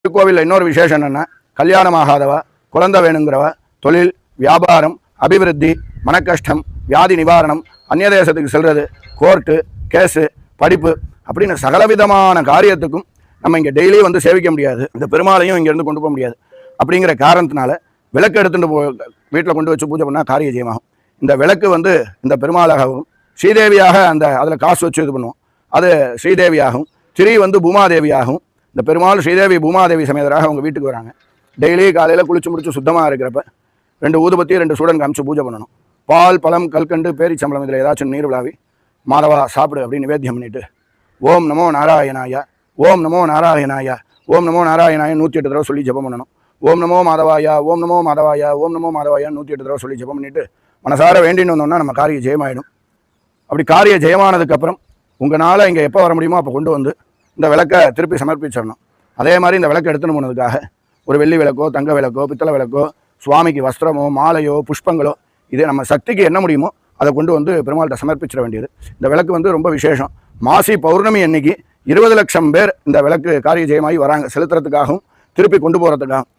திருக்கோவிலில் இன்னொரு விசேஷம் என்னென்னா, கல்யாணமாகாதவா, குழந்தை வேணுங்கிறவ, தொழில், வியாபாரம், அபிவிருத்தி, மனக்கஷ்டம், வியாதி நிவாரணம், அந்நிய தேசத்துக்கு செல்வது, கோர்ட்டு கேஸு, படிப்பு அப்படின்னு சகலவிதமான காரியத்துக்கும் நம்ம இங்கே டெய்லியும் வந்து சேவிக்க முடியாது. இந்த பெருமாளையும் இங்கேருந்து கொண்டு போக முடியாது. அப்படிங்கிற காரணத்தினால விளக்கு எடுத்துகிட்டு வீட்டில் கொண்டு வச்சு பூஜை பண்ணால் காரிய ஜெயமாகும். இந்த விளக்கு வந்து இந்த பெருமாளாகவும், ஸ்ரீதேவியாக அந்த அதில் காசு வச்சு இது பண்ணுவோம், அது ஸ்ரீதேவியாகவும், திரி வந்து பூமாதேவியாகவும். இந்த பெருமாள் ஸ்ரீதேவி பூமாதேவி சமேதராக அவங்க வீட்டுக்கு வராங்க. டெய்லி காலையில் குளிச்சு முடிச்சு சுத்தமாக இருக்கிறப்ப 2 ஊதுபத்தி 2 சூடன் காமிச்சு பூஜை பண்ணணும். பால், பழம், கல்கண்டு, பேரிச்சம்பளம் இதில் ஏதாச்சும் நீர் விழாவி மாதவா சாப்பிடு அப்படின்னு நிவேத்தியம் பண்ணிவிட்டு, ஓம் நமோ நாராயணாயா, ஓம் நமோ நாராயணாயா, ஓம் நமோ நாராயணாயா 108 தடவை சொல்லி ஜெபம் பண்ணணும். ஓம் நமோ மாதவாயா, ஓம் நமோ மாதவாயா, ஓம் நமோ மாதவாயா 108 தடவை சொல்லி ஜெபம் பண்ணிவிட்டு மனசார வேண்டின்னு வந்தோம்னா நம்ம காரிய ஜெயமாயிடும். அப்படி காரிய ஜெயமானதுக்கப்புறம் உங்களால் இங்கே எப்போ வர முடியுமோ அப்போ கொண்டு வந்து இந்த விளக்கை திருப்பி சமர்ப்பிச்சிடணும். அதே மாதிரி இந்த விளக்கு எடுத்துன்னு போனதுக்காக ஒரு வெள்ளி விளக்கோ, தங்க விளக்கோ, பித்தளை விளக்கோ, சுவாமிக்கு வஸ்திரமோ, மாலையோ, புஷ்பங்களோ, இது நம்ம சக்திக்கு என்ன முடியுமோ அதை கொண்டு வந்து பெருமாள்கிட்ட சமர்ப்பிச்சிட வேண்டியது. இந்த விளக்கு வந்து ரொம்ப விசேஷம். மாசி பௌர்ணமி அன்னைக்கு 20 லட்சம் பேர் இந்த விளக்கு காரிய ஜெயமாகி வராங்க, செலுத்துறதுக்காகவும் திருப்பி கொண்டு போகிறதுக்காகவும்.